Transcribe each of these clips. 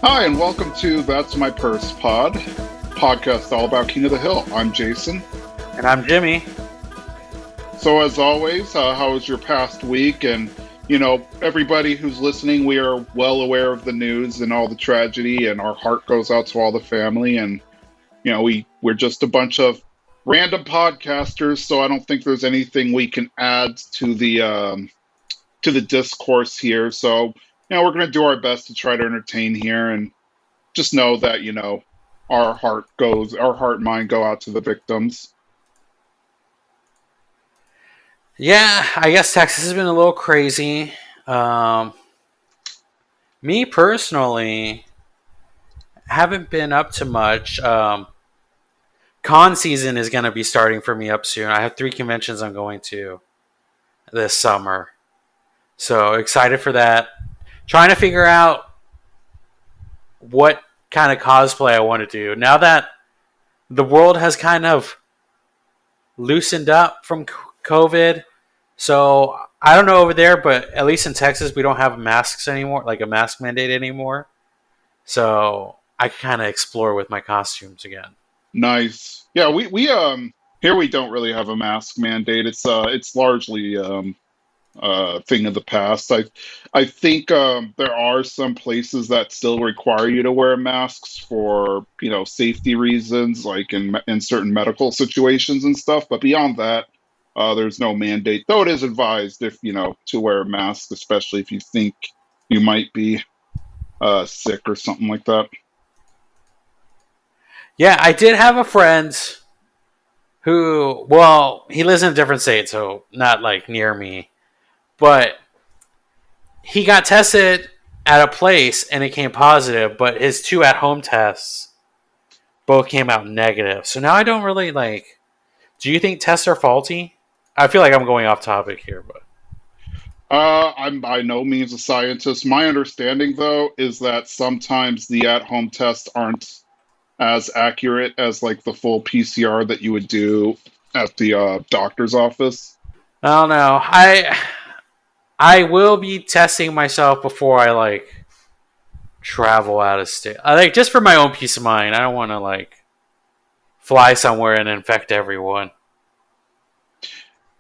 Hi, and welcome to That's My Purse podcast all about King of the Hill. I'm Jason. And I'm Jimmy. So, as always, how was your past week? And, everybody who's listening, we are well aware of the news and all the tragedy, and our heart goes out to all the family. And, we're just a bunch of random podcasters, so I don't think there's anything we can add to the discourse here. So, we're going to do our best to try to entertain here and just know that our heart and mind go out to the victims. Yeah, I guess Texas has been a little crazy. Um, Me personally, haven't been up to much. Con season is going to be starting for me up soon. I have 3 conventions I'm going to this summer. So excited for that. Trying to figure out what kind of cosplay I want to do. Now that the world has kind of loosened up from COVID. So I don't know over there, but at least in Texas, we don't have masks anymore, like a mask mandate anymore. So I can kind of explore with my costumes again. Nice. Yeah, we here we don't really have a mask mandate. It's largely thing of the past. I think there are some places that still require you to wear masks for safety reasons, like in certain medical situations and stuff. But beyond that, there's no mandate. Though it is advised if to wear a mask, especially if you think you might be sick or something like that. Yeah, I did have a friend who, well, he lives in a different state, so not like near me, but he got tested at a place and it came positive, but his 2 at-home tests both came out negative. So now I don't really like. Do you think tests are faulty? I feel like I'm going off topic here, but I'm by no means a scientist. My understanding, though, is that sometimes the at-home tests aren't as accurate as like the full PCR that you would do at the doctor's office. I don't know. I will be testing myself before I like travel out of state. I like just for my own peace of mind. I don't want to like fly somewhere and infect everyone.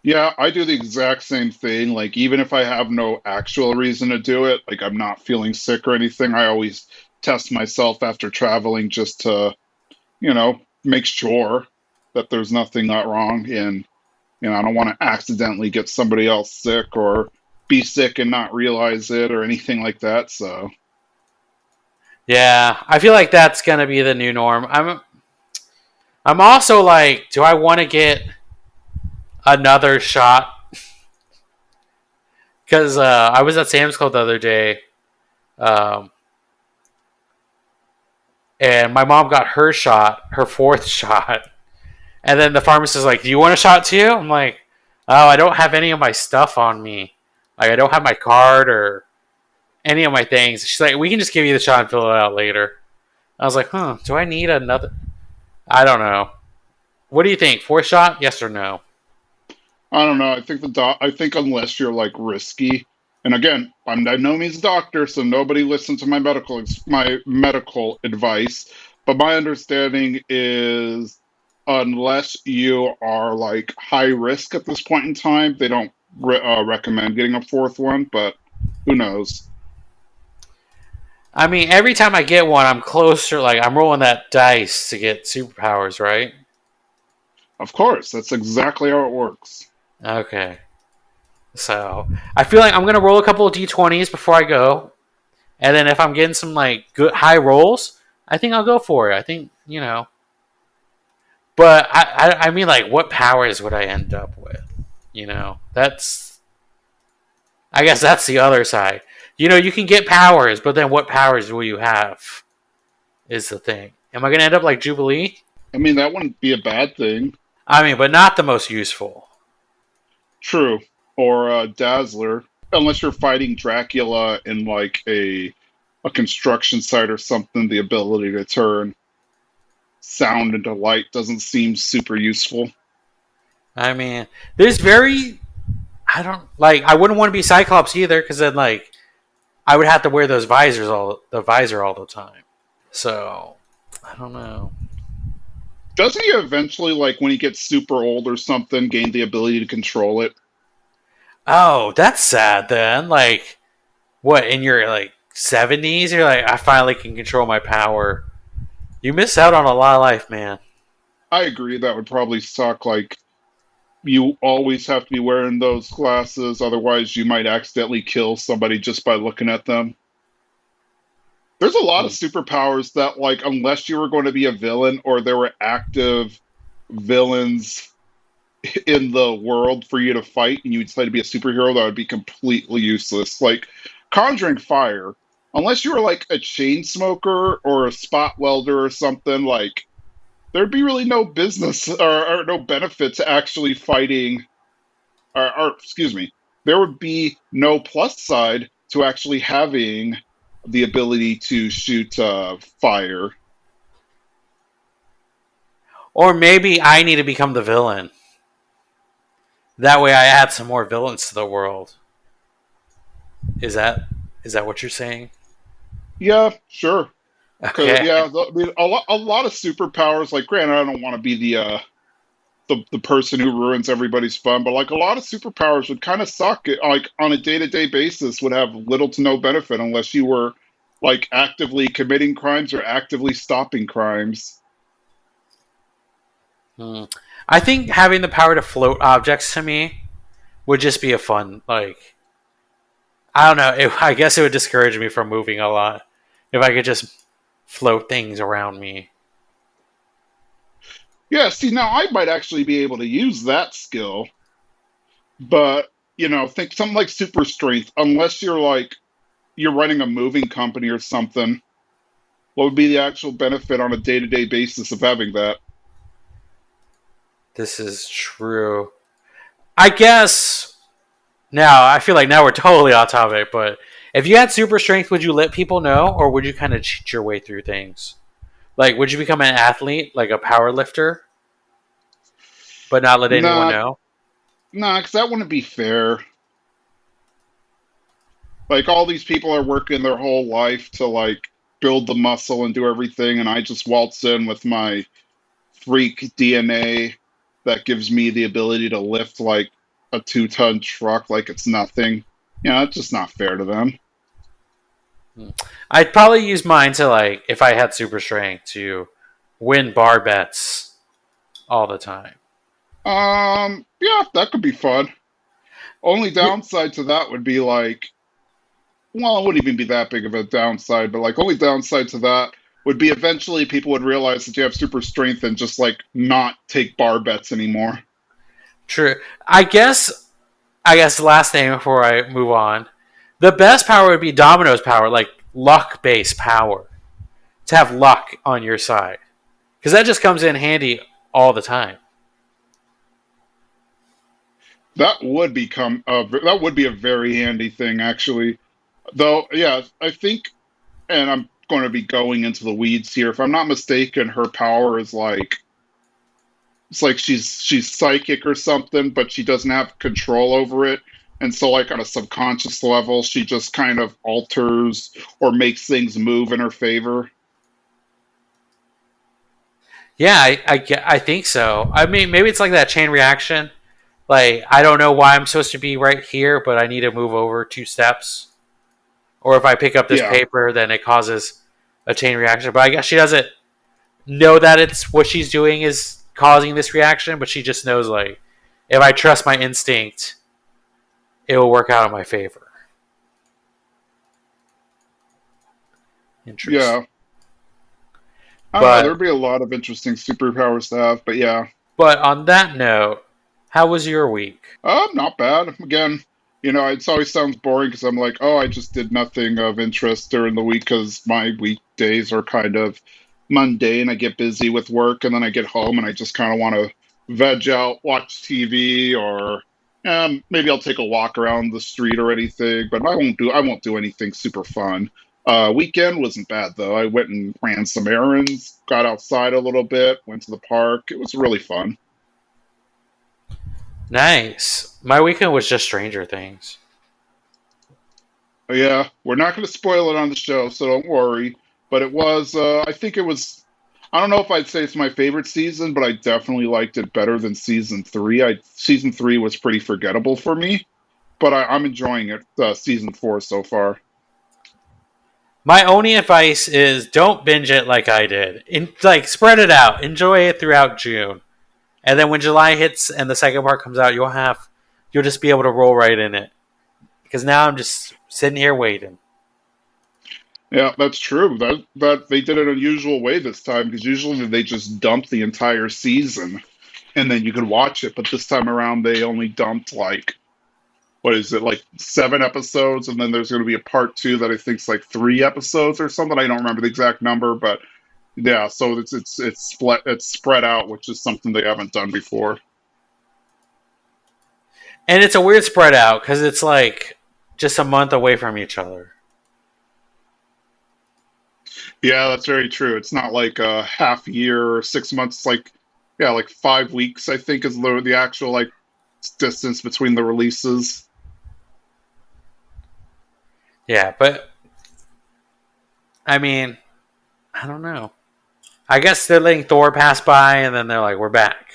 Yeah, I do the exact same thing. Like, even if I have no actual reason to do it, like I'm not feeling sick or anything, I always test myself after traveling just to, make sure that there's nothing not wrong. And, I don't want to accidentally get somebody else sick or be sick and not realize it or anything like that. So, Yeah, I feel like that's gonna be the new norm. I'm also like, do I want to get another shot? Because I was at Sam's Club the other day, um, and my mom got her shot, her fourth shot, and then the pharmacist is like, "Do you want a shot too?" I'm like, "Oh, I don't have any of my stuff on me. Like, I don't have my card or any of my things." She's like, "We can just give you the shot and fill it out later." I was like, "Huh? Do I need another?" I don't know. What do you think? Fourth shot? Yes or no? I don't know. I think unless you're like risky, and again, I'm by no means a doctor, so nobody listen to my medical advice. But my understanding is, unless you are like high risk at this point in time, they don't recommend getting a fourth one. But who knows? I mean, every time I get one, I'm closer. Like I'm rolling that dice to get superpowers, right? Of course, that's exactly how it works. Okay. So I feel like I'm gonna roll a couple of d20s before I go, and then if I'm getting some like good high rolls, I think I'll go for it. I think but I mean, like, what powers would I end up with? That's I guess that's the other side. You can get powers, but then what powers will you have? Is the thing. Am I gonna end up like Jubilee? I mean, that wouldn't be a bad thing. I mean, but not the most useful. True. Or Dazzler, unless you're fighting Dracula in like a construction site or something, the ability to turn sound into light doesn't seem super useful. I mean, there's very I don't like. I wouldn't want to be Cyclops either, because then like I would have to wear those visor all the time. So I don't know. Doesn't he eventually, like when he gets super old or something, gain the ability to control it? Oh, that's sad then. Like what in your like 70s? You're like, I finally can control my power. You miss out on a lot of life, man. I agree. That would probably suck. Like you always have to be wearing those glasses, otherwise you might accidentally kill somebody just by looking at them. There's a lot of Hmm. superpowers that, like, unless you were going to be a villain or there were active villains in the world for you to fight and you decide to be a superhero, that would be completely useless. Like conjuring fire, unless you were like a chain smoker or a spot welder or something, like there'd be really no business or no benefit to actually fighting, or excuse me, there would be no plus side to actually having the ability to shoot fire. Or maybe I need to become the villain. That way I add some more villains to the world. Is that is that what you're saying? Yeah, sure. Because Okay. yeah, I mean, a lot of superpowers. Like, granted, I don't want to be the person who ruins everybody's fun, but like a lot of superpowers would kind of suck. Like on a day-to-day basis, would have little to no benefit unless you were like actively committing crimes or actively stopping crimes. Hmm. I think having the power to float objects to me would just be a fun like I don't know. I guess it would discourage me from moving a lot if I could just float things around me. Yeah, see, now I might actually be able to use that skill, but think something like super strength. Unless you're like you're running a moving company or something, what would be the actual benefit on a day-to-day basis of having that? This is true. I guess now I feel like now we're totally off topic, but if you had super strength, would you let people know, or would you kind of cheat your way through things? Like, would you become an athlete, like a power lifter, but not let anyone Nah, know? nah, because that wouldn't be fair. Like all these people are working their whole life to like build the muscle and do everything, and I just waltz in with my freak DNA that gives me the ability to lift like a 2-ton truck like it's nothing. It's just not fair to them. Hmm. I'd probably use mine to like if I had super strength to win bar bets all the time. Yeah, that could be fun. Only Yeah, downside to that would be like, well, it wouldn't even be that big of a downside, but like only downside to that would be eventually people would realize that you have super strength and just like not take bar bets anymore. true. I guess the last thing before I move on, the best power would be Domino's power, like luck based power. To have luck on your side. Because that just comes in handy all the time. That would be a very handy thing actually. Though, yeah, I think, and I'm going to be going into the weeds here. If I'm not mistaken, her power is like it's like she's psychic or something, but she doesn't have control over it. And so, like on a subconscious level, she just kind of alters or makes things move in her favor. Yeah, I think so. I mean, maybe it's like that chain reaction. Like, I don't know why I'm supposed to be right here, but I need to move over 2 steps. Or if I pick up this Yeah, paper, then it causes a chain reaction. But I guess she doesn't know that it's what she's doing is causing this reaction, but she just knows, like, if I trust my instinct, it will work out in my favor. Interesting. yeah. I don't know. But There'd be a lot of interesting superpowers to have, but yeah. but on that note, how was your week? Not bad. Again, it always sounds boring because I'm like, oh, I just did nothing of interest during the week because my weekdays are kind of mundane. I get busy with work and then I get home and I just kind of want to veg out, watch TV, or maybe I'll take a walk around the street or anything. But I won't do anything super fun. Weekend wasn't bad though. I went and ran some errands, got outside a little bit, went to the park. It was really fun. Nice. My weekend was just Stranger Things. Yeah, we're not going to spoil it on the show, so don't worry. But it was, I think it was, I don't know if I'd say it's my favorite season, but I definitely liked it better than season three. Season three was pretty forgettable for me, but I'm enjoying it. Season four so far. My only advice is don't binge it like I did. Like spread it out. Enjoy it throughout June. And then when July hits and the second part comes out, you'll just be able to roll right in it. Because now I'm just sitting here waiting. Yeah, that's true. That they did it an unusual way this time because usually they just dump the entire season and then you could watch it. But this time around, they only dumped like what is it, like 7 episodes, and then there's going to be a part two that I think's like 3 episodes or something. I don't remember the exact number, but yeah. So it's spread out, which is something they haven't done before. And it's a weird spread out because it's like just a month away from each other. Yeah, that's very true. It's not like a half year or 6 months. It's like yeah, like 5 weeks. I think is the actual like distance between the releases. Yeah, but I mean, I don't know. I guess they're letting Thor pass by and then they're like, we're back.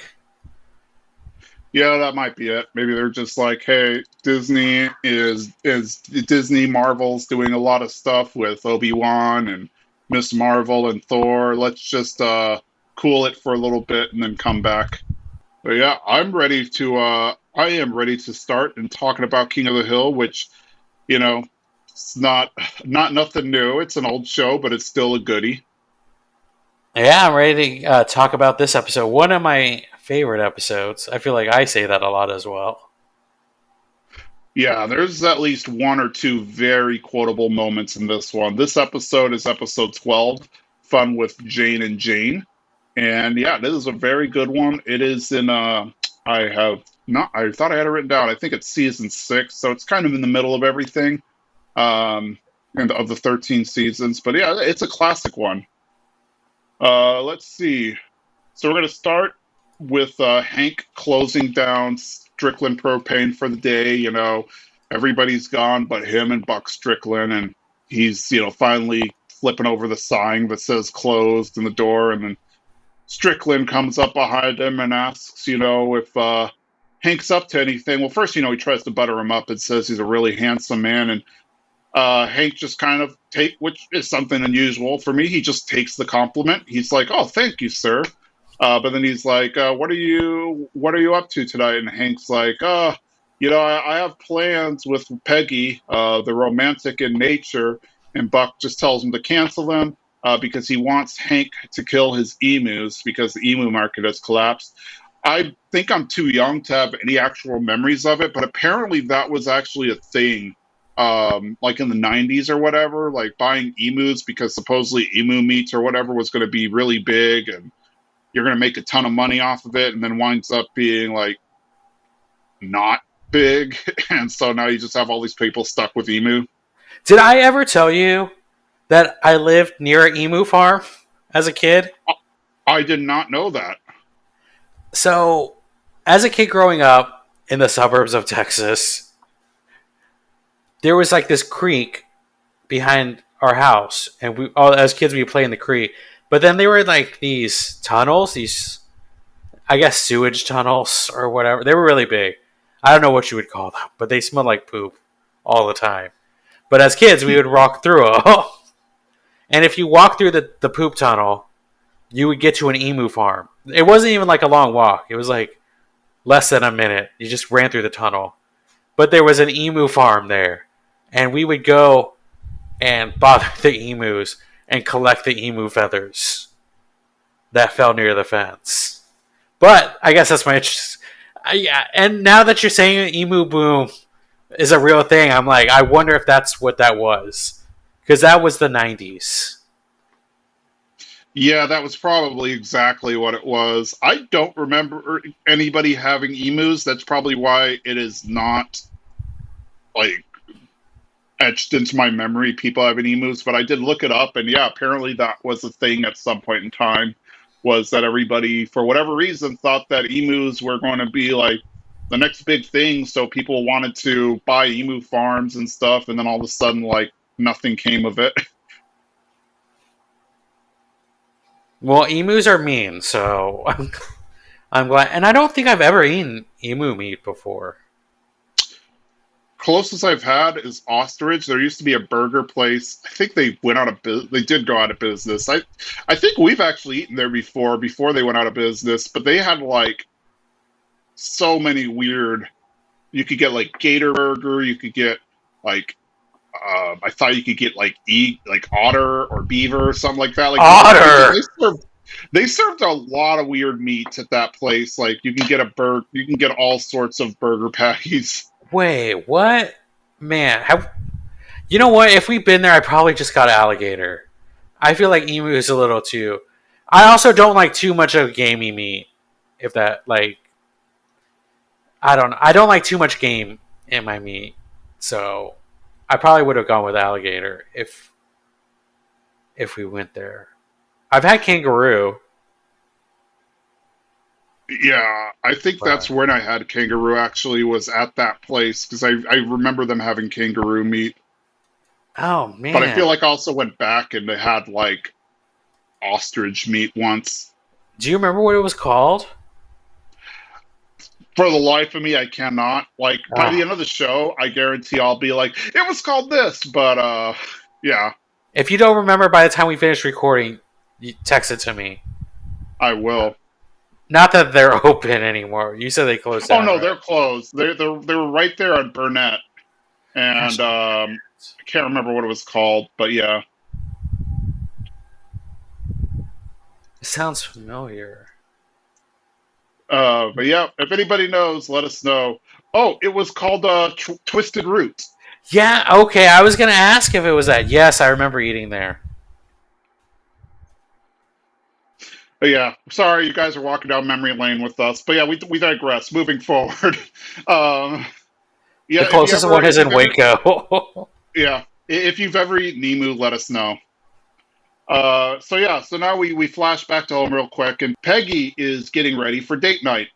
Yeah, that might be it. Maybe they're just like, hey, Disney Marvel's doing a lot of stuff with Obi-Wan and Miss Marvel and Thor. Let's just cool it for a little bit and then come back. But yeah, I am ready to start and talking about King of the Hill, which, you know, it's not nothing new. It's an old show, but it's still a goodie. Yeah, I'm ready to talk about this episode. One of my favorite episodes. I feel like I say that a lot as well. Yeah, there's at least one or two very quotable moments in this one. This episode is episode 12, Fun with Jane and Jane. And yeah, this is a very good one. It is in I have not I thought I had it written down. I think it's season 6, so it's kind of in the middle of everything. And of the 13 seasons. But yeah, it's a classic one. Let's see. So we're going to start with Hank closing down Strickland Propane for the day. Everybody's gone but him and Buck Strickland, and he's finally flipping over the sign that says closed in the door, and then Strickland comes up behind him and asks, if Hank's up to anything. Well, first, he tries to butter him up and says he's a really handsome man, and Hank just kind of which is something unusual for me. He just takes the compliment. He's like, "Oh, thank you, sir." But then he's like, "What are you up to tonight?" And Hank's like, I have plans with Peggy, the romantic in nature." And Buck just tells him to cancel them because he wants Hank to kill his emus because the emu market has collapsed. I think I'm too young to have any actual memories of it, but apparently that was actually a thing, like in the 90s or whatever, like buying emus because supposedly emu meat or whatever was going to be really big and you're going to make a ton of money off of it, and then winds up being like not big. And so now you just have all these people stuck with emu. Did I ever tell you that I lived near an emu farm as a kid? I did not know that. So, as a kid growing up in the suburbs of Texas, there was like this creek behind our house, and as kids we would play in the creek. But then there were like these tunnels, these I guess sewage tunnels or whatever. They were really big. I don't know what you would call them, but they smelled like poop all the time. But as kids, we would walk through them. And if you walk through the poop tunnel, you would get to an emu farm. It wasn't even like a long walk. It was like less than a minute. You just ran through the tunnel. But there was an emu farm there. And we would go and bother the emus and collect the emu feathers that fell near the fence. But I guess that's my interest. Yeah, and now that you're saying emu boom is a real thing, I'm like, I wonder if that's what that was. Because that was the 90s. Yeah, that was probably exactly what it was. I don't remember anybody having emus. That's probably why it is not like etched into my memory, people having emus, but I did look it up, and yeah, apparently that was a thing at some point in time. Was that everybody, for whatever reason, thought that emus were going to be like the next big thing. So people wanted to buy emu farms and stuff, and then all of a sudden, like nothing came of it. Well, emus are mean, so I'm glad. And I don't think I've ever eaten emu meat before. Closest I've had is ostrich. There used to be a burger place. I think they went out of business. They did go out of business. I think we've actually eaten there before they went out of business. But they had like so many weird. You could get like gator burger. You could get like I thought you could get like otter or beaver or something like that. Like Otter. they served a lot of weird meats at that place. Like you can get all sorts of burger patties. Wait, what? Man, you know what? If we've been there, I probably just got alligator. I feel like emu is a little too. I also don't like too much of gamey meat. If that like, I don't know. I don't like too much game in my meat, so I probably would have gone with alligator if we went there. I've had kangaroo, Yeah, I think that's but when I had kangaroo actually was at that place because I remember them having kangaroo meat. oh But I feel man, like I also went back and they had like ostrich meat once. do you remember what it was called? For the life of me, I cannot. Like by the Oh, end of the show, I guarantee I'll be like, it was called this, but yeah, if you don't remember by the time we finish recording, you text it to me. I will. Not that they're open anymore. You said they closed Oh down, no, right? they're closed. They were right there on Burnett, and Gosh, I can't remember what it was called, but yeah. it sounds familiar. But yeah, if anybody knows, let us know. Oh, it was called Twisted Root. Yeah, okay. I was gonna ask if it was that. Yes, I remember eating there. But yeah, sorry you guys are walking down memory lane with us. But yeah, we digress. Moving forward, um, The yeah, closest one is if in you've ever Waco. yeah, if you've ever eaten emu, let us know. So yeah, so now we flash back to home real quick, and Peggy is getting ready for date night.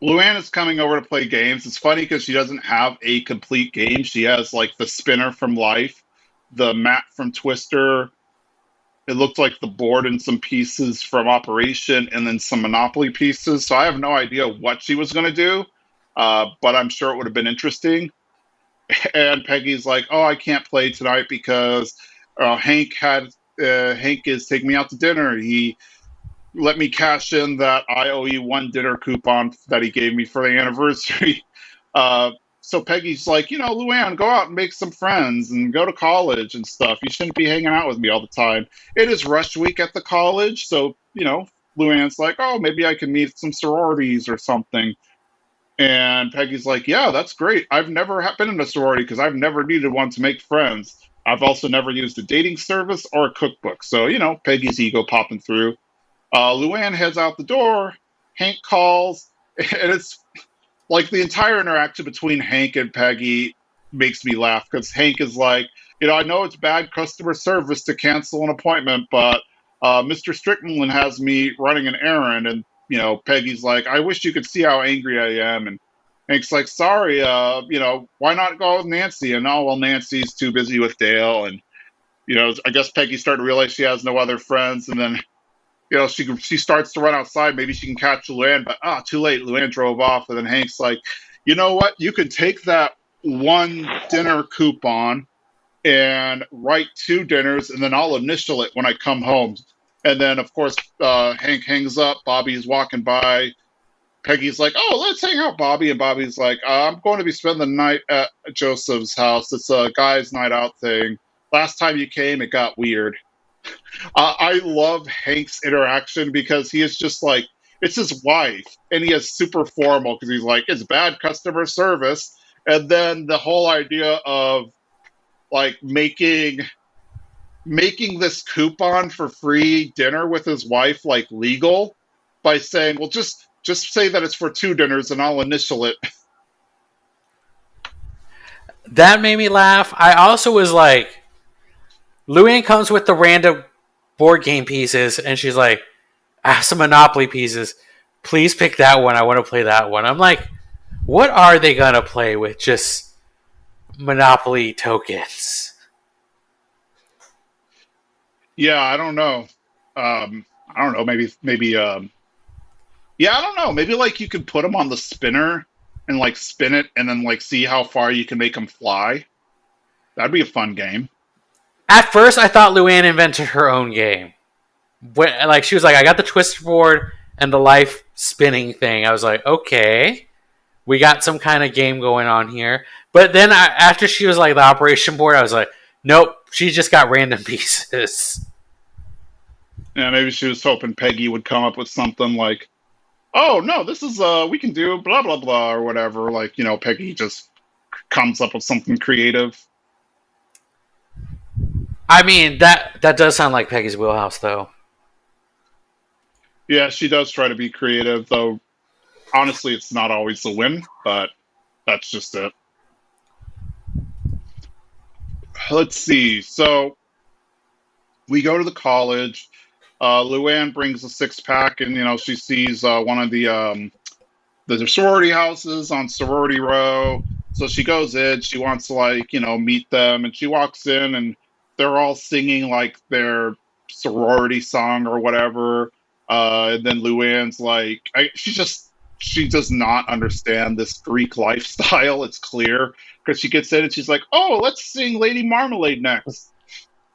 Luanne is coming over to play games. It's funny because she doesn't have a complete game. She has like the spinner from Life, the mat from Twister. It looked like the board and some pieces from Operation, and then some Monopoly pieces. So I have no idea what she was going to do, but I'm sure it would have been interesting. And Peggy's like, "Oh, I can't play tonight because Hank is taking me out to dinner. He let me cash in that IOE one dinner coupon that he gave me for the anniversary." Uh, so Peggy's like, Luann, go out and make some friends and go to college and stuff. You shouldn't be hanging out with me all the time. It is rush week at the college, so Luann's like, oh, maybe I can meet some sororities or something. And Peggy's like, yeah, that's great. I've never been in a sorority because I've never needed one to make friends. I've also never used a dating service or a cookbook. So, Peggy's ego popping through. Luann heads out the door. Hank calls, and it's like the entire interaction between Hank and Peggy makes me laugh because Hank is like, I know it's bad customer service to cancel an appointment, but Mr. Strickland has me running an errand. And, Peggy's like, I wish you could see how angry I am. And Hank's like, sorry, why not go with Nancy? And oh, well, Nancy's too busy with Dale. And, I guess Peggy's starting to realize she has no other friends. And then she starts to run outside. Maybe she can catch Luann, but too late. Luann drove off, and then Hank's like, you know what? You can take that one dinner coupon and write two dinners, and then I'll initial it when I come home. And then, of course, Hank hangs up. Bobby's walking by. Peggy's like, oh, let's hang out, Bobby. And Bobby's like, I'm going to be spending the night at Joseph's house. It's a guy's night out thing. Last time you came, it got weird. I love Hank's interaction because he is just like, it's his wife, and he is super formal because he's like, it's bad customer service. And then the whole idea of like making this coupon for free dinner with his wife like legal by saying, well, just say that it's for two dinners and I'll initial it. That made me laugh. I also was like, Luann comes with the random board game pieces, and she's like, I have some Monopoly pieces. Please pick that one. I want to play that one. I'm like, What are they gonna play with? Just Monopoly tokens? Yeah, I don't know. I don't know. Maybe. Yeah, I don't know. Maybe like you could put them on the spinner and like spin it, and then like see how far you can make them fly. That'd be a fun game. At first, I thought Luanne invented her own game. Like she was like, I got the twister board and the life spinning thing. I was like, okay, we got some kind of game going on here. But then after she was like the operation board, I was like, nope, she just got random pieces. Yeah, maybe she was hoping Peggy would come up with something like, "Oh no, this is we can do blah blah blah" or whatever. Like Peggy just comes up with something creative. I mean, that does sound like Peggy's wheelhouse, though. Yeah, she does try to be creative, though. Honestly, it's not always the win, but that's just it. Let's see. So we go to the college. Luann brings a six pack, and she sees one of the sorority houses on sorority row. So she goes in. She wants to meet them, and she walks in, and they're all singing like their sorority song or whatever. And then Luann's like, she does not understand this Greek lifestyle. It's clear because she gets in and she's like, "Oh, let's sing Lady Marmalade next."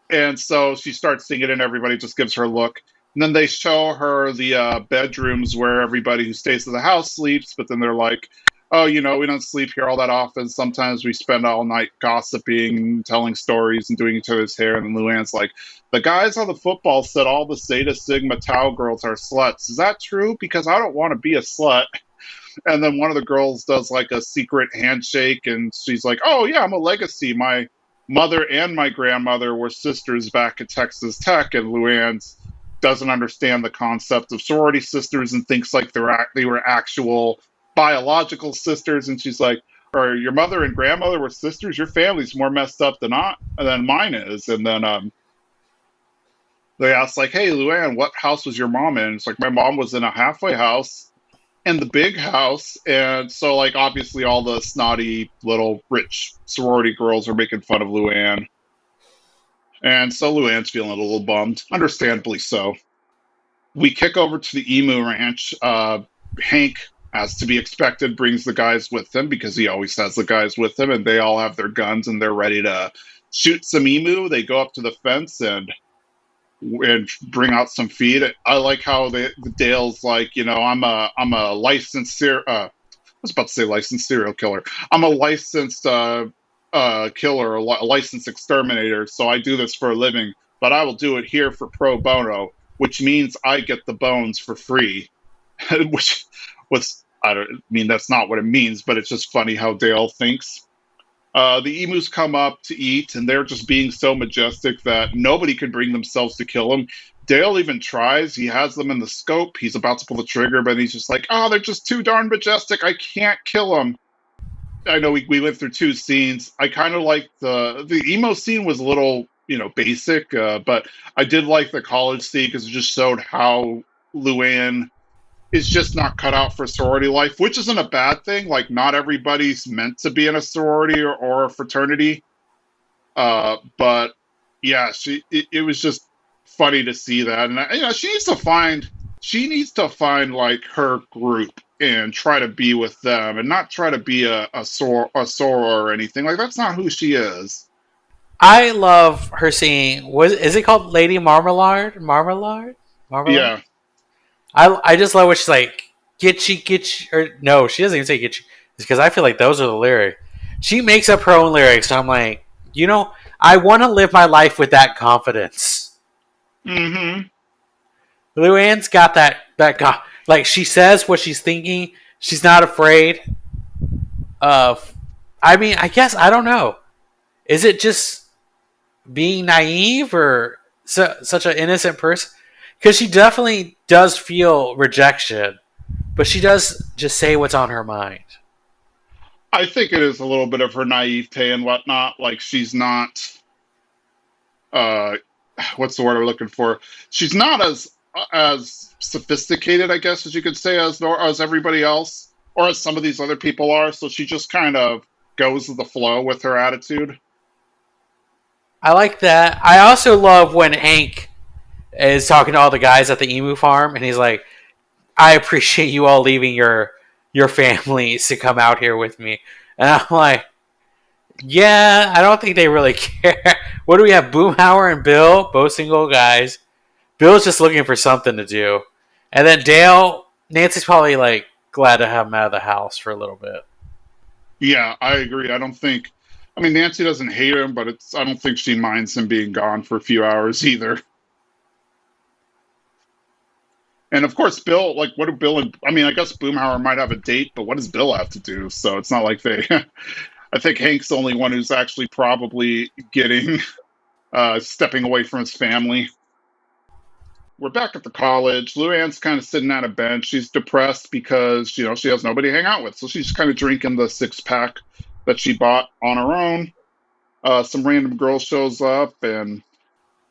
And so she starts singing, and everybody just gives her a look. And then they show her the bedrooms where everybody who stays in the house sleeps. But then they're like, "Oh, we don't sleep here all that often. Sometimes we spend all night gossiping, telling stories, and doing each other's hair." And then Luann's like, "The guys on the football said all the Zeta Sigma Tau girls are sluts. Is that true? Because I don't want to be a slut." And then one of the girls does like a secret handshake, and she's like, "Oh yeah, I'm a legacy. My mother and my grandmother were sisters back at Texas Tech." And Luann doesn't understand the concept of sorority sisters and thinks like they were actual biological sisters. And she's like, "Or your mother and grandmother were sisters? Your family's more messed up than mine is." And then they ask like, "Hey, Luann, what house was your mom in?" It's like, "My mom was in a halfway house and the big house." And so like obviously all the snotty little rich sorority girls are making fun of Luann. And so Luann's feeling a little bummed, understandably so. We kick over to the Emu Ranch. Hank, as to be expected, brings the guys with him because he always has the guys with him, and they all have their guns and they're ready to shoot some emu. They go up to the fence and bring out some feed. I like how Dale's like, I'm a licensed I was about to say licensed serial killer. I'm a licensed killer, a licensed exterminator, so I do this for a living. But I will do it here for pro bono, which means I get the bones for free. Which was, I don't mean that's not what it means, but it's just funny how Dale thinks. The emus come up to eat, and they're just being so majestic that nobody can bring themselves to kill them. Dale even tries. He has them in the scope. He's about to pull the trigger, but he's just like, "Oh, they're just too darn majestic. I can't kill them." I know we went through two scenes. I kind of like the emo scene was a little basic, but I did like the college scene because it just showed how Luann is just not cut out for sorority life, which isn't a bad thing. Like, not everybody's meant to be in a sorority or a fraternity. But yeah, it was just funny to see that, and she needs to find like her group and try to be with them, and not try to be a soror or anything. Like, that's not who she is. I love her singing. Is it called Lady Marmalade? Marmalade. Yeah. I just love what she's like. Get you, or no, she doesn't even say get you. It's because I feel like those are the lyrics. She makes up her own lyrics. So I'm like, I want to live my life with that confidence. Mm-hmm. Luann's got like she says what she's thinking. She's not afraid of. I mean, I guess I don't know. Is it just being naive or such an innocent person? Because she definitely does feel rejection, but she does just say what's on her mind. I think it is a little bit of her naivete and whatnot. Like, she's not uh what's the word I'm looking for? She's not as sophisticated, I guess, as you could say, as everybody else. or as some of these other people are. So she just kind of goes with the flow with her attitude. I like that. I also love when Hank is talking to all the guys at the emu farm, and he's like, "I appreciate you all leaving your families to come out here with me." And I'm like, "Yeah, I don't think they really care." What do we have? Boomhauer and Bill, both single guys. Bill's just looking for something to do, and then Dale, Nancy's probably like glad to have him out of the house for a little bit. Yeah, I agree. I don't think. I mean, Nancy doesn't hate him, but it's. I don't think she minds him being gone for a few hours either. And of course, Bill. Like, what do Bill and? I mean, I guess Boomhauer might have a date, but what does Bill have to do? So it's not like they. I think Hank's the only one who's actually probably getting stepping away from his family. We're back at the college. Luann's kind of sitting on a bench. She's depressed because she has nobody to hang out with, so she's kind of drinking the 6 pack that she bought on her own. Some random girl shows up, and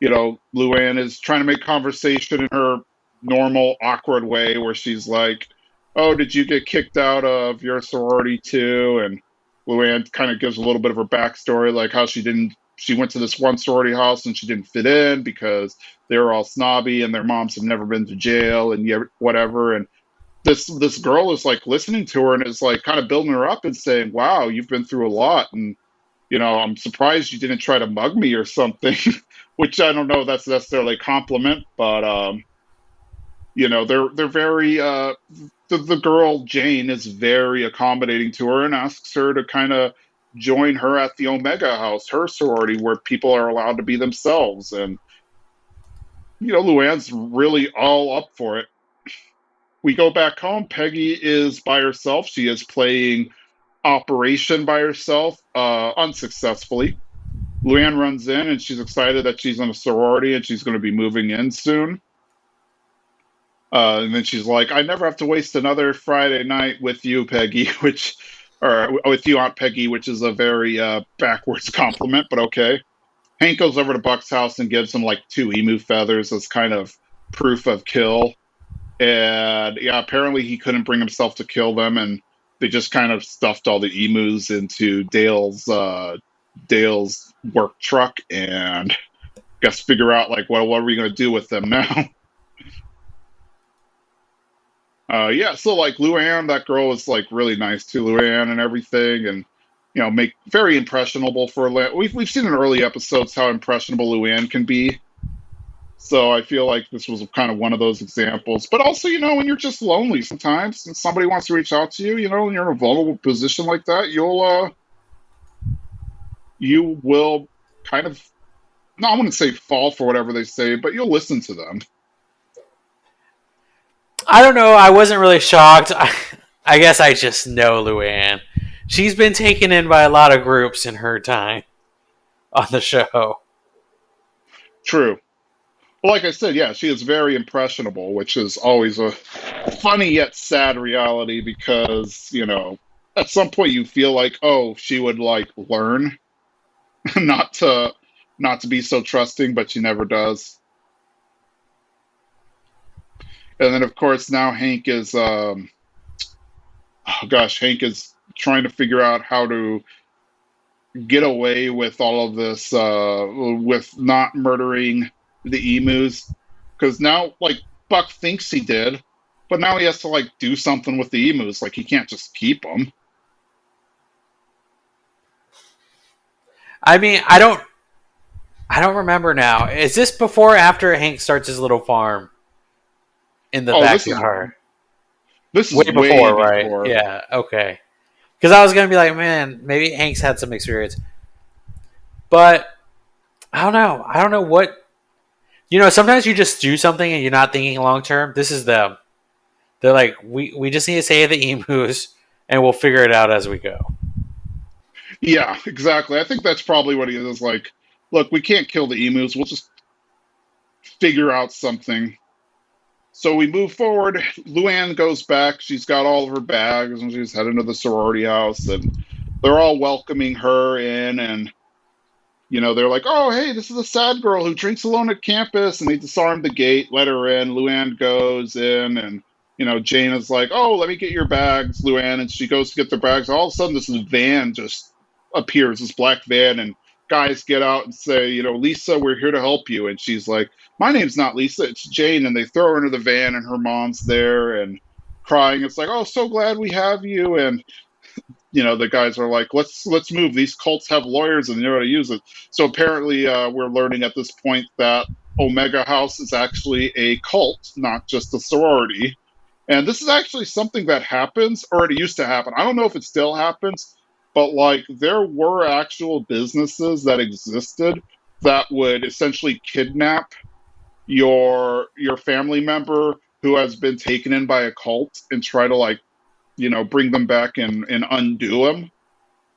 Luann is trying to make conversation in her normal awkward way, where she's like, "Oh, did you get kicked out of your sorority too?" And Luann kind of gives a little bit of her backstory, like how she went to this one sorority house and she didn't fit in because they were all snobby and their moms have never been to jail and whatever. And this girl is like listening to her and is like kind of building her up and saying, "Wow, you've been through a lot, and I'm surprised you didn't try to mug me or something." Which I don't know if that's necessarily a compliment, but they're very the girl Jane is very accommodating to her and asks her to kind of join her at the Omega House, her sorority, where people are allowed to be themselves. And Luann's really all up for it. We go back home. Peggy is by herself. She is playing Operation by herself, unsuccessfully. Luann runs in and she's excited that she's in a sorority and she's going to be moving in soon. And then she's like, "I never have to waste another Friday night with you, Peggy," or with you, Aunt Peggy, which is a very backwards compliment, but okay. Hank goes over to Buck's house and gives him like 2 emu feathers as kind of proof of kill. And yeah, apparently he couldn't bring himself to kill them, and they just kind of stuffed all the emus into Dale's work truck, and guess figure out like, well, what are we gonna do with them now? Yeah, so like Luann, that girl is like really nice to Luann and everything, and make very impressionable for we've seen in early episodes how impressionable Luann can be. So I feel like this was kind of one of those examples. But also, when you're just lonely sometimes and somebody wants to reach out to you, and you're in a vulnerable position like that, you will kind of, no, I wouldn't say fall for whatever they say, but you'll listen to them. I don't know. I wasn't really shocked. I guess I just know Luann. She's been taken in by a lot of groups in her time on the show. True. Well, like I said, yeah, she is very impressionable, which is always a funny yet sad reality because, at some point you feel like, oh, she would like learn not to not to be so trusting, but she never does. And then of course now Hank is oh gosh, Hank is trying to figure out how to get away with all of this with not murdering the emus, because now like Buck thinks he did, but now he has to like do something with the emus, like he can't just keep them. I mean, I don't remember now. Is this before or after Hank starts his little farm in the Oh, backyard? this Way is way before, right? before. Yeah, okay. Because I was gonna be like, man, maybe Hank's had some experience, but I don't know. I don't know what Sometimes you just do something and you're not thinking long term. This is them. They're like, we just need to save the emus and we'll figure it out as we go. Yeah, exactly. I think that's probably what he is like. Look, we can't kill the emus. We'll just figure out something. So we move forward. Luann goes back. She's got all of her bags and she's heading to the sorority house, and they're all welcoming her in. And they're like, "Oh, hey, this is a sad girl who drinks alone at campus," and they disarm the gate, let her in. Luann goes in, and Jane is like, "Oh, let me get your bags, Luann," and she goes to get the bags. All of a sudden, this van just appears, this black van, and guys get out and say, "Lisa, we're here to help you." And she's like, "My name's not Lisa, it's Jane." And they throw her into the van, and her mom's there and crying. It's like, "Oh, so glad we have you." And the guys are like, let's move. These cults have lawyers and they know how to use it. So apparently, we're learning at this point that Omega House is actually a cult, not just a sorority. And this is actually something that happens, or it used to happen. I don't know if it still happens, but like there were actual businesses that existed that would essentially kidnap your family member who has been taken in by a cult and try to like bring them back and undo them,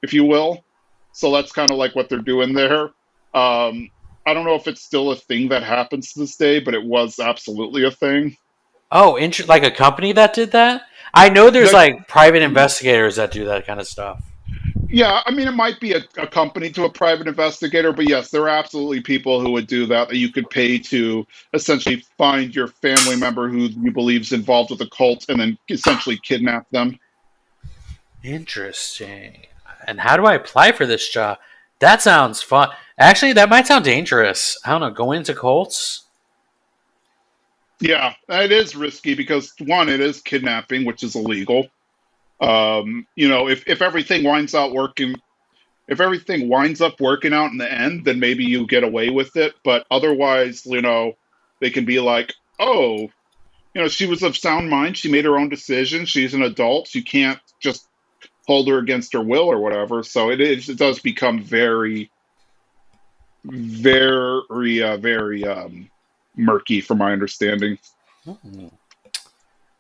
if you will. So that's kind of like what they're doing there. I don't know if it's still a thing that happens to this day, but it was absolutely a thing. Oh, like a company that did that? I know there's Like, like private investigators that do that kind of stuff. yeah, I mean, it might be a company to a private investigator, but yes, there are absolutely people who would do that you could pay to essentially find your family member who you believe is involved with the cult and then essentially kidnap them. Interesting. And how do I apply for this job? That sounds fun. Actually, that might sound dangerous. I don't know. Go into Colts. Yeah, it is risky because one, it is kidnapping, which is illegal. If everything winds out working, if everything winds up working out in the end, then maybe you get away with it. But otherwise, they can be like, oh, she was of sound mind. She made her own decision. She's an adult. You can't just hold her against her will or whatever. So it does become very, very murky from my understanding. Hmm,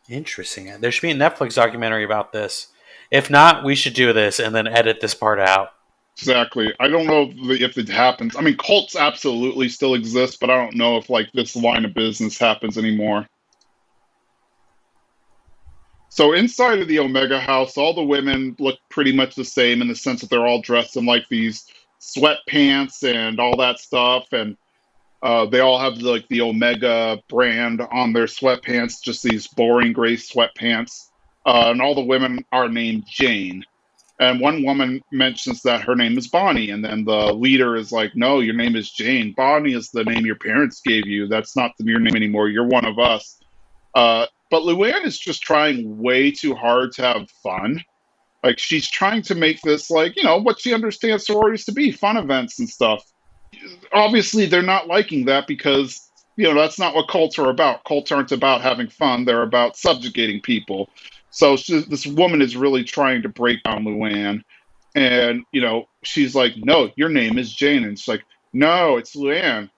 interesting. There should be a Netflix documentary about this. If not, we should do this and then edit this part out. Exactly. I don't know if it happens. I mean, cults absolutely still exist, but I don't know if like this line of business happens anymore. So inside of the Omega House, all the women look pretty much the same in the sense that they're all dressed in like these sweatpants and all that stuff, and they all have like the Omega brand on their sweatpants, just these boring gray sweatpants. And all the women are named Jane. And one woman mentions that her name is Bonnie, and then the leader is like, "No, your name is Jane. Bonnie is the name your parents gave you. That's not your name anymore. You're one of us." But Luanne is just trying way too hard to have fun. Like she's trying to make this like what she understands sororities to be, fun events and stuff. Obviously, they're not liking that because that's not what cults are about. Cults aren't about having fun; they're about subjugating people. So this woman is really trying to break down Luanne, and she's like, "No, your name is Jane," and she's like, "No, it's Luanne.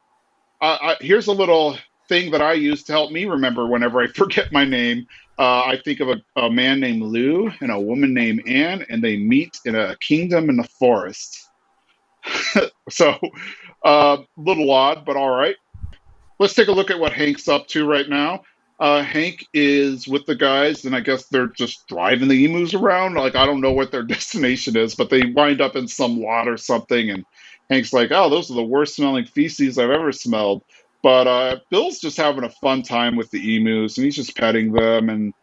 Here's a little thing that I use to help me remember whenever I forget my name. I think of a man named Lou and a woman named Anne, and they meet in a kingdom in the forest." So, little odd, but all right. Let's take a look at what Hank's up to right now. Hank is with the guys, and I guess they're just driving the emus around. Like, I don't know what their destination is, but they wind up in some lot or something. And Hank's like, "Oh, those are the worst smelling feces I've ever smelled." But Bill's just having a fun time with the emus, and he's just petting them and,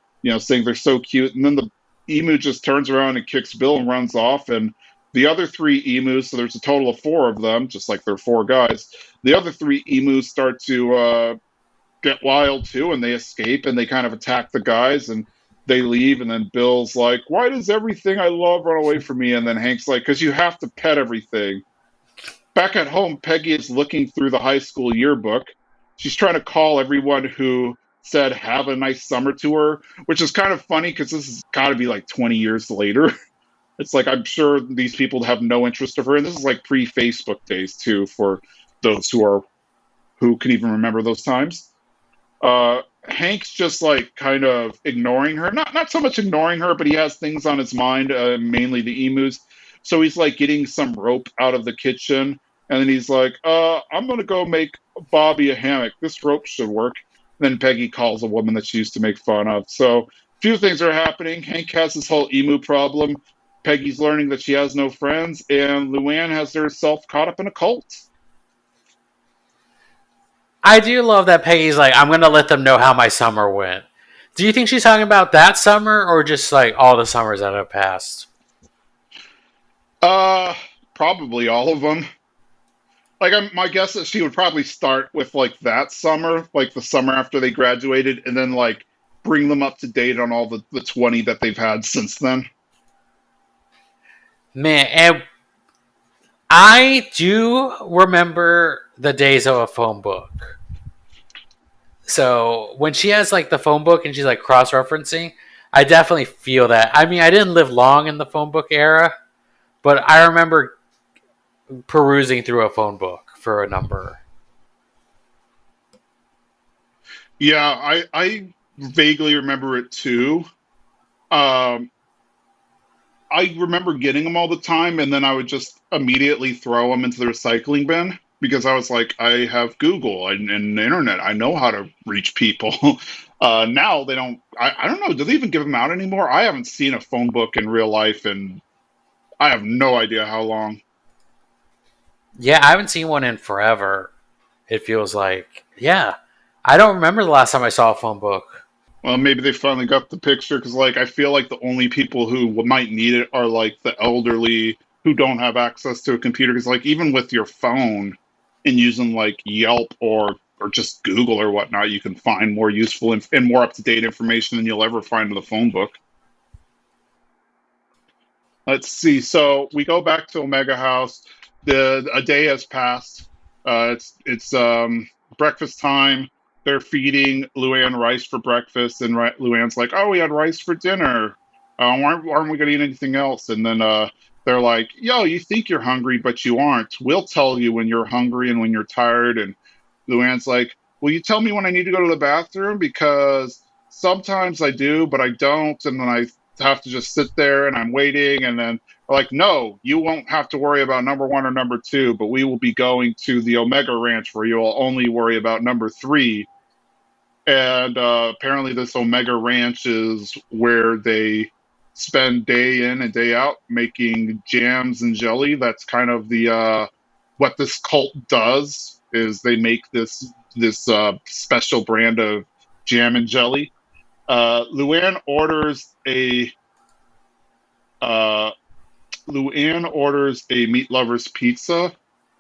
saying they're so cute. And then the emu just turns around and kicks Bill and runs off. And the other three emus, so there's a total of four of them, just like there are four guys, the other three emus start to get wild too, and they escape and they kind of attack the guys and they leave. And then Bill's like, "Why does everything I love run away from me?" And then Hank's like, "Because you have to pet everything." Back at home, Peggy is looking through the high school yearbook. She's trying to call everyone who said "have a nice summer" to her, which is kind of funny because this has got to be like 20 years later. It's like I'm sure these people have no interest of her, and this is like pre-Facebook days too for those who can even remember those times. Hank's just like kind of ignoring her, not so much ignoring her, but he has things on his mind, mainly the emus. So he's like getting some rope out of the kitchen, and then he's like, "I'm gonna go make Bobby a hammock. This rope should work." Then Peggy calls a woman that she used to make fun of. So a few things are happening. Hank has this whole emu problem. Peggy's learning that she has no friends, and Luann has herself caught up in a cult. I do love that Peggy's like, I'm going to let them know how my summer went. Do you think she's talking about that summer or just like all the summers that have passed? Uh, Probably all of them. Like, my guess is she would probably start with like that summer, like the summer after they graduated, and then like bring them up to date on all the 20 that they've had since then. Man, and I do remember the days of a phone book. So when she has like the phone book and she's like cross referencing, I definitely feel that. I mean, I didn't live long in the phone book era, but I remember perusing through a phone book for a number. Yeah, I vaguely remember it too. Um, I remember getting them all the time, and then I would just immediately throw them into the recycling bin because I was like, I have Google and the internet. I know how to reach people. Now they don't. I don't know. Do they even give them out anymore? I haven't seen a phone book in real life, and I have no idea how long. Yeah, I haven't seen one in forever. It feels like, yeah, I don't remember the last time I saw a phone book. Well, maybe they finally got the picture because, like, I feel like the only people who might need it are like the elderly who don't have access to a computer. Because, like, even with your phone and using like Yelp or just Google or whatnot, you can find more useful and more up to date information than you'll ever find in the phone book. Let's see. So we go back to Omega House. The A day has passed. It's breakfast time. They're feeding Luanne rice for breakfast, and Luanne's like, "Oh, we had rice for dinner. Aren't we gonna eat anything else?" And then they're like, "Yo, you think you're hungry, but you aren't. We'll tell you when you're hungry and when you're tired." And Luann's like, "Will you tell me when I need to go to the bathroom? Because sometimes I do, but I don't, and then I have to just sit there and I'm waiting." And then they're like, "No, you won't have to worry about number one or number two, but we will be going to the Omega Ranch where you'll only worry about number three." And apparently, this Omega Ranch is where they spend day in and day out making jams and jelly. That's kind of the what this cult does is they make this special brand of jam and jelly. Luanne orders a uh, Luanne orders a meat lover's pizza,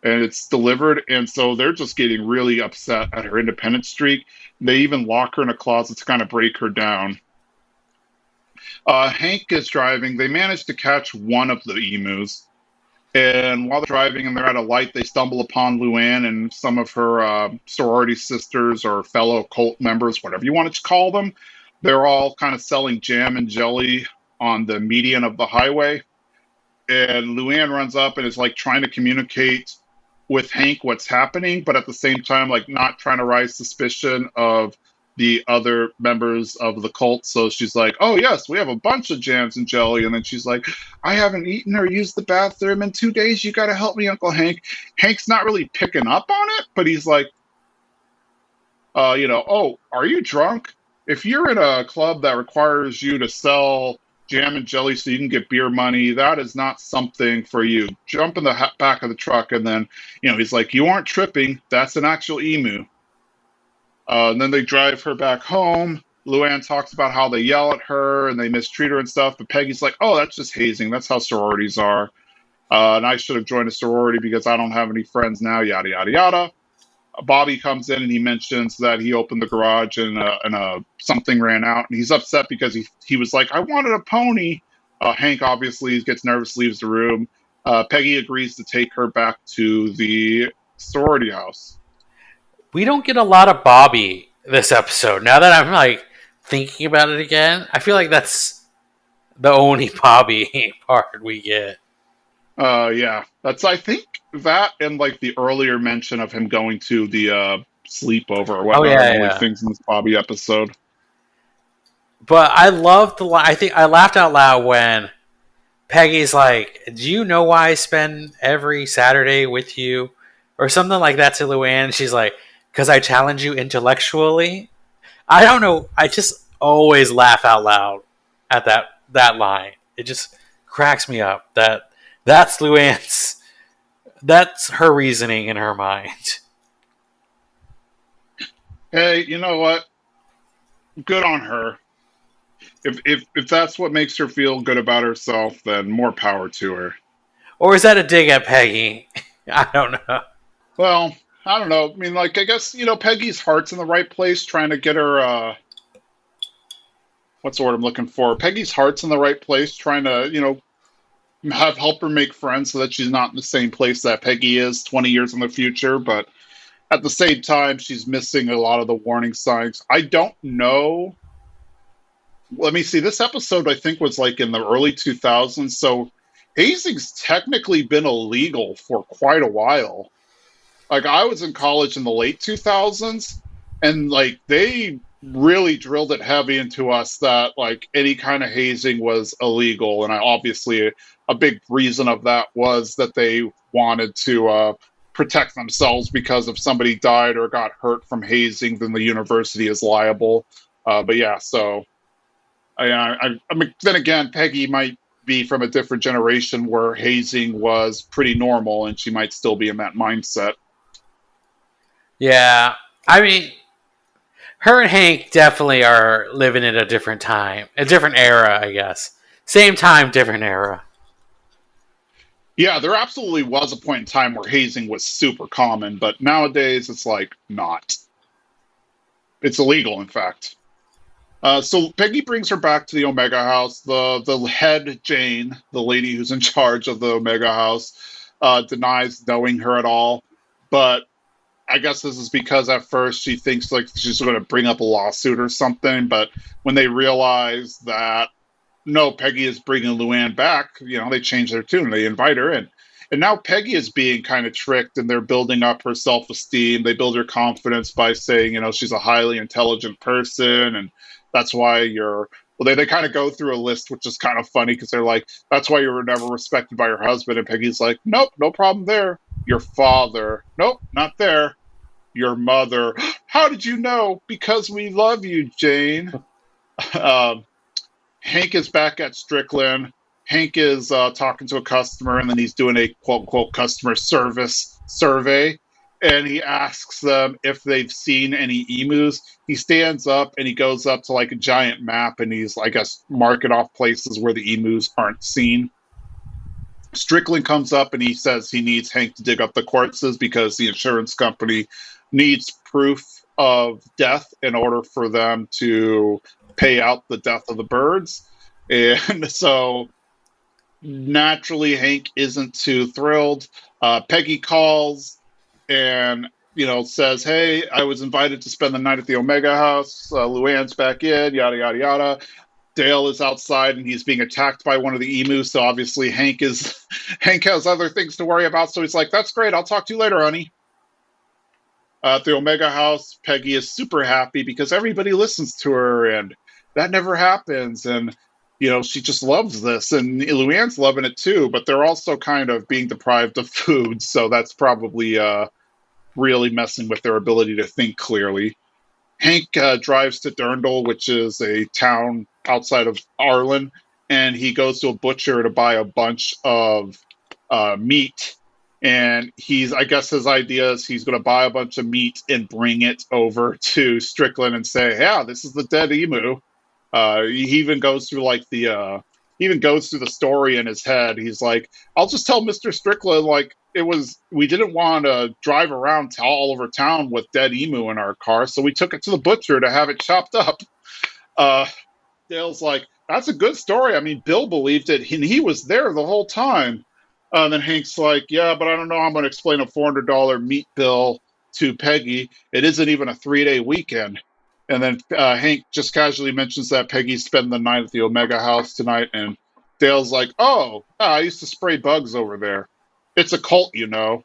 and it's delivered, and so they're just getting really upset at her independent streak. They even lock her in a closet to kind of break her down. Hank is driving. They manage to catch one of the emus, and while they're driving and they're at a light, they stumble upon Luanne and some of her sorority sisters or fellow cult members, whatever you want to call them. They're all kind of selling jam and jelly on the median of the highway, and Luann runs up and is like trying to communicate with Hank what's happening, but at the same time, like not trying to raise suspicion of the other members of the cult. So she's like, "Oh yes, we have a bunch of jams and jelly," and then she's like, "I haven't eaten or used the bathroom in 2 days. You got to help me, Uncle Hank." Hank's not really picking up on it, but he's like, "Oh, are you drunk? If you're in a club that requires you to sell jam and jelly so you can get beer money, that is not something for you. Jump in the back of the truck." And then, he's like, "You aren't tripping. That's an actual emu." And then they drive her back home. Luann talks about how they yell at her and they mistreat her and stuff. But Peggy's like, "Oh, that's just hazing. That's how sororities are. And I should have joined a sorority because I don't have any friends now, yada, yada, yada." Bobby comes in and he mentions that he opened the garage and something ran out, and he's upset because he was like, "I wanted a pony." Hank obviously gets nervous, leaves the room. Peggy agrees to take her back to the sorority house. We don't get a lot of Bobby this episode. Now that I'm like thinking about it again, I feel like that's the only Bobby part we get. Yeah, that's I think that and like the earlier mention of him going to the sleepover or Oh whatnot are the yeah, only yeah. things in this Bobby episode. But I love the. I think I laughed out loud when Peggy's like, "Do you know why I spend every Saturday with you?" Or something like that to Luann. She's like, "Because I challenge you intellectually." I don't know. I just always laugh out loud at that line. It just cracks me up. That's Luann's. That's her reasoning in her mind. Hey, you know what? Good on her. If that's what makes her feel good about herself, then more power to her. Or is that a dig at Peggy? I don't know. Well, I don't know. I mean, like, I guess, Peggy's heart's in the right place, trying to get her, what's the word I'm looking for? Peggy's heart's in the right place, trying to, have help her make friends so that she's not in the same place that Peggy is 20 years in the future. But at the same time, she's missing a lot of the warning signs. I don't know. Let me see. This episode, I think, was like in the early 2000s. So hazing's technically been illegal for quite a while. Like I was in college in the late 2000s, and like they really drilled it heavy into us that like any kind of hazing was illegal. And I obviously a big reason of that was that they wanted to protect themselves, because if somebody died or got hurt from hazing, then the university is liable. But yeah, so I mean, then again, Peggy might be from a different generation where hazing was pretty normal, and she might still be in that mindset. Yeah, I mean, her and Hank definitely are living in a different time, a different era, I guess. Same time, different era. Yeah, there absolutely was a point in time where hazing was super common, but nowadays it's like not. It's illegal, in fact. So Peggy brings her back to the Omega House. The head Jane, the lady who's in charge of the Omega House, denies knowing her at all. But I guess this is because at first she thinks like she's going to bring up a lawsuit or something. But when they realize that no, Peggy is bringing Luanne back. They change their tune. They invite her in. And now Peggy is being kind of tricked, and they're building up her self esteem. They build her confidence by saying, she's a highly intelligent person. And that's why well, they kind of go through a list, which is kind of funny because they're like, that's why you were never respected by your husband. And Peggy's like, nope, no problem there. Your father. Nope, not there. Your mother. How did you know? Because we love you, Jane. Um, Hank is back at Strickland. Hank is talking to a customer, and then he's doing a quote unquote customer service survey. And he asks them if they've seen any emus. He stands up and he goes up to like a giant map, and he's, I guess, marking off places where the emus aren't seen. Strickland comes up and he says he needs Hank to dig up the corpses because the insurance company needs proof of death in order for them to pay out the death of the birds. And so naturally, Hank isn't too thrilled. Peggy calls and says, "Hey, I was invited to spend the night at the Omega House. Luann's back in. Yada yada yada." Dale is outside and he's being attacked by one of the emus. So obviously Hank has other things to worry about. So he's like, "That's great. I'll talk to you later, honey." At the Omega House, Peggy is super happy because everybody listens to her, and that never happens. And she just loves this, and Luann's loving it too. But they're also kind of being deprived of food, so that's probably really messing with their ability to think clearly. Hank drives to Durndal, which is a town outside of Arlen, and he goes to a butcher to buy a bunch of meat. And I guess his idea is he's going to buy a bunch of meat and bring it over to Strickland and say, "Yeah, this is the dead emu." He even goes through the story in his head. He's like, "I'll just tell Mr. Strickland like we didn't want to drive around all over town with dead emu in our car, so we took it to the butcher to have it chopped up." Uh, Dale's like, "That's a good story. I mean, Bill believed it, and he was there the whole time." And then Hank's like, "Yeah, but I don't know how I'm going to explain a $400 meat bill to Peggy. It isn't even a 3-day weekend." And then Hank just casually mentions that Peggy's spending the night at the Omega House tonight. And Dale's like, "Oh, yeah, I used to spray bugs over there. It's a cult. And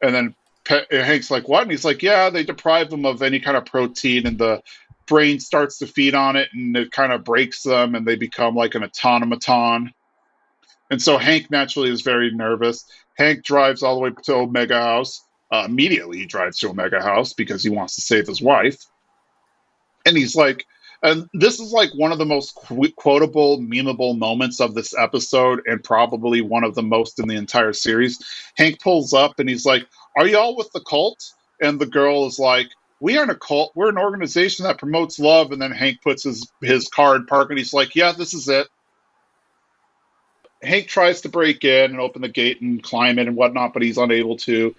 then Hank's like, "What?" And he's like, "Yeah, they deprive them of any kind of protein, and the brain starts to feed on it, and it kind of breaks them, and they become like an automaton." And so Hank naturally is very nervous. Hank drives all the way to Omega House. Immediately, he drives to Omega House because he wants to save his wife. And he's like, and this is like one of the most quotable, memeable moments of this episode, and probably one of the most in the entire series. Hank pulls up and he's like, "Are y'all with the cult?" And the girl is like, we aren't a cult. We're an organization that promotes love. And then Hank puts his card park and he's like, yeah, this is it. Hank tries to break in and open the gate and climb in and whatnot, but he's unable to.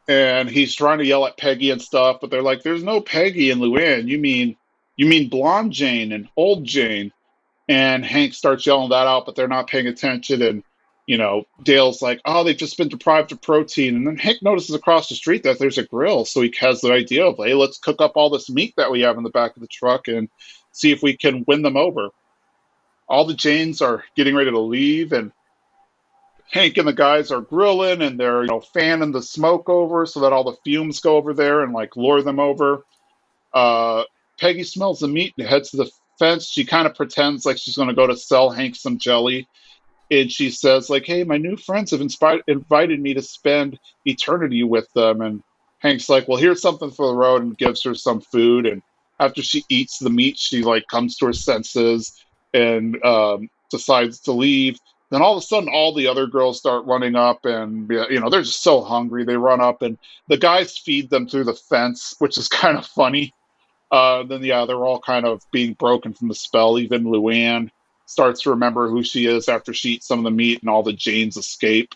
And he's trying to yell at Peggy and stuff, but they're like, "There's no Peggy and Luanne. You mean blonde Jane and old Jane." And Hank starts yelling that out, but they're not paying attention. And Dale's like, "Oh, they've just been deprived of protein." And then Hank notices across the street that there's a grill, so he has the idea of, "Hey, let's cook up all this meat that we have in the back of the truck and see if we can win them over." All the Janes are getting ready to leave, and Hank and the guys are grilling and they're fanning the smoke over so that all the fumes go over there and like lure them over. Uh, Peggy smells the meat and heads to the fence. She kind of pretends like she's going to go to sell Hank some jelly, and she says like, "Hey, my new friends have invited me to spend eternity with them." And Hank's like, "Well, here's something for the road," and gives her some food. And after she eats the meat, she like comes to her senses and decides to leave. Then all of a sudden, all the other girls start running up, and they're just so hungry. They run up, and the guys feed them through the fence, which is kind of funny. Then yeah, they're all kind of being broken from the spell. Even Luanne starts to remember who she is after she eats some of the meat, and all the Janes escape.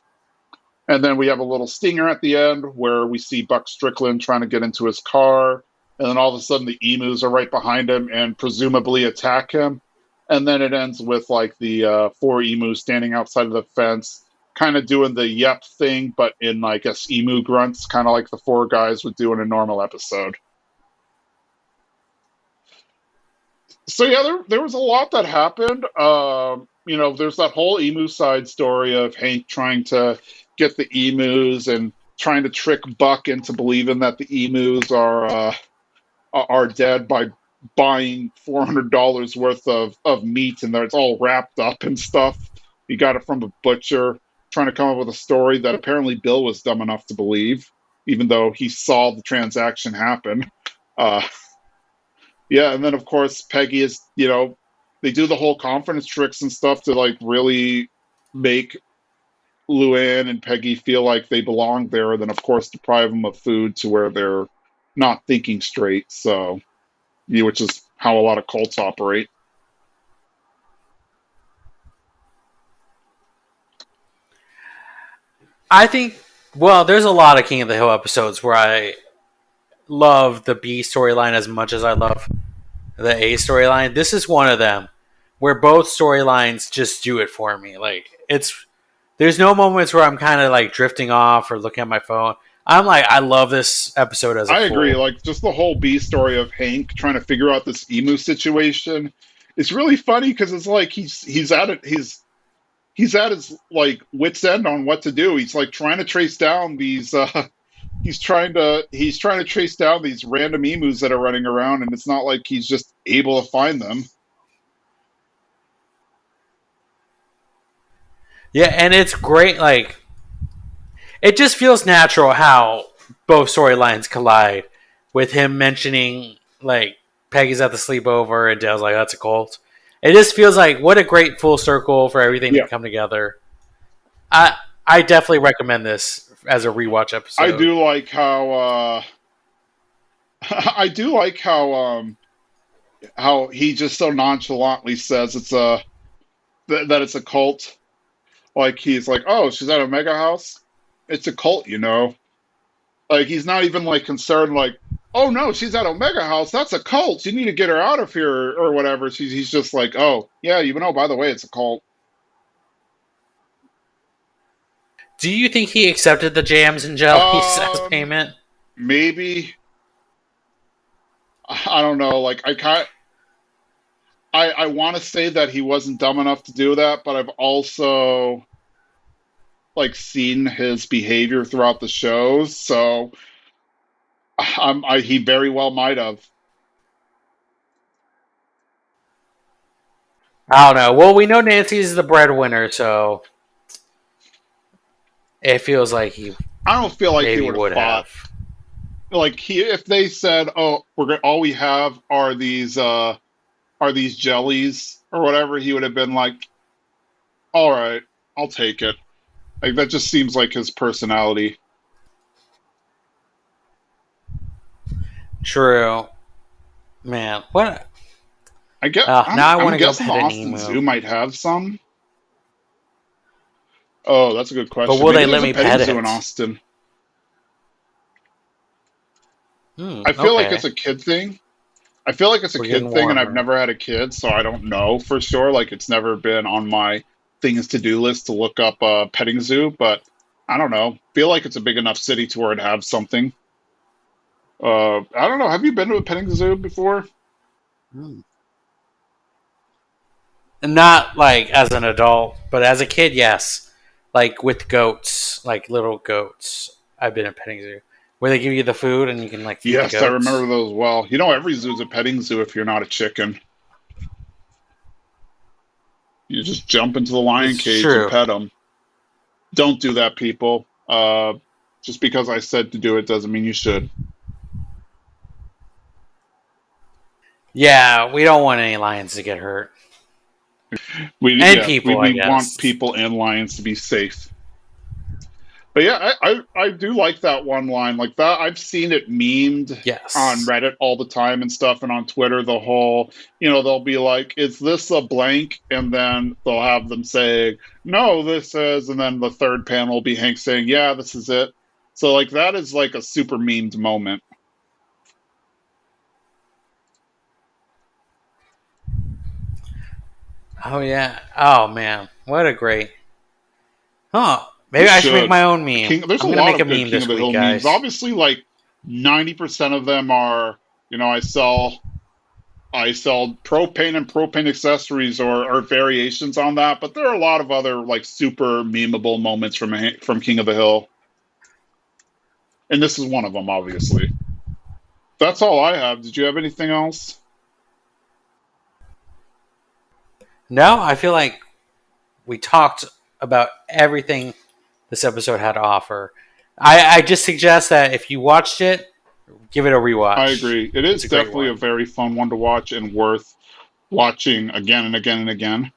And then we have a little stinger at the end where we see Buck Strickland trying to get into his car, and then all of a sudden the emus are right behind him and presumably attack him. And then it ends with like the four emus standing outside of the fence, kind of doing the yep thing, but in I guess emu grunts, kind of like the four guys would do in a normal episode. So yeah, there was a lot that happened. There's that whole emu side story of Hank trying to get the emus and trying to trick Buck into believing that the emus are dead by buying $400 worth of meat and that it's all wrapped up and stuff. He got it from a butcher, trying to come up with a story that apparently Bill was dumb enough to believe, even though he saw the transaction happen. Uh, yeah, and then of course Peggy is, they do the whole confidence tricks and stuff to like really make Luanne and Peggy feel like they belong there, and then of course deprive them of food to where they're not thinking straight. So, yeah, which is how a lot of cults operate. I think, well, there's a lot of King of the Hill episodes where I love the B storyline as much as I love the A storyline. This is one of them where both storylines just do it for me. Like, there's no moments where I'm kind of like drifting off or looking at my phone. I'm like, I love this episode as a I agree. full. Like just the whole B story of Hank trying to figure out this emu situation. It's really funny because it's like he's at his like wits end on what to do. He's like trying to trace down these he's trying to trace down these random emus that are running around, and it's not like he's just able to find them. Yeah, and it's great. Like, it just feels natural how both storylines collide with him mentioning, like, Peggy's at the sleepover and Dale's like, that's a cult. It just feels like what a great full circle for everything to Yeah, come together. I definitely recommend this as a rewatch I episode. do like how I do like how he just so nonchalantly says that it's a cult. Like he's like, "Oh, she's at a mega house. It's a cult." Like he's not even like concerned. Like, "Oh no, she's at Omega House. That's a cult. You need to get her out of here or whatever." He's just like, "Oh yeah, by the way, it's a cult." Do you think he accepted the jams and jellies as Um, payment? maybe I don't know. Like I want to say that he wasn't dumb enough to do that, but I've also like seen his behavior throughout the shows, so he very well might have. I don't know. Well, we know Nancy's the breadwinner, so it feels like he I don't feel like he maybe would have would fought. have. Like if they said, "Oh, all we have are these jellies or whatever," he would have been like, "All right, I'll take it." Like that just seems like his personality. True, man. What? I get. Now I want I'm to go guessing the pet an Austin emu. Zoo might have some. Oh, that's a good But question. will Maybe they there's let a me petting pet zoo in it? Austin. Hmm. I feel like it's Okay. a kid thing. I feel like it's a We're kid getting thing, and I've warmer. never had a kid, so I don't know for sure. Like, it's never been on my things to do list to look up a petting zoo, but I don't know. Feel like it's a big enough city to where it have something. I don't know. Have you been to a petting zoo before? Hmm. Not like as an adult, but as a kid, yes. Like with goats, like little goats. I've been at petting zoo where they give you the food and you can like feed the Yes, I remember goats. those well. You know, every zoo's a petting zoo if you're not a chicken. You just jump into the lion It's cage and true. pet them. Don't do that, people. Just because I said to do it doesn't mean you should. Yeah, we don't want any lions to get hurt, and people, I We want guess. people and lions to be safe. But yeah, I do like that one line like that. I've seen it memed on Yes. Reddit all the time and stuff, and on Twitter the whole, you know, they'll be like, "Is this a blank?" And then they'll have them say, "No, this is," and then the third panel will be Hank saying, "Yeah, this is it." So like that is like a super memed moment. Oh yeah. Oh man, what a great. Huh. You Maybe I should make should. my own meme. King, there's I'm a gonna lot make a of good meme King of this the week, Hill memes. guys. Obviously, like 90% of them are, you know, I sell propane and propane accessories or variations on that, but there are a lot of other like super memeable moments from King of the Hill, and this is one of them, obviously. That's all I have. Did you have anything else? No, I feel like we talked about everything this episode had to offer. I just suggest that if you watched it, give it a I rewatch. agree. It It's is a great definitely a one. very fun one to watch and worth watching again and again and again.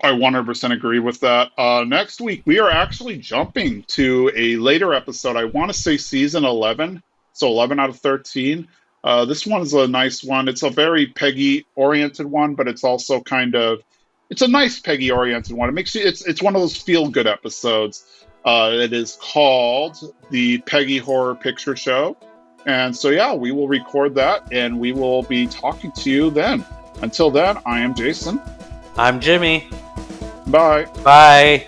I 100% agree with that. Next week, we are actually jumping to a later episode. I want to say season 11. So 11 out of 13. This one is a nice one. It's a very Peggy oriented one, but it's also kind of, it's a nice Peggy oriented one. It makes you, it's one of those feel good episodes. It is called the Peggy Horror Picture Show. And so, yeah, we will record that and we will be talking to you then. Until then, I am Jason. I'm Jimmy. Bye. Bye.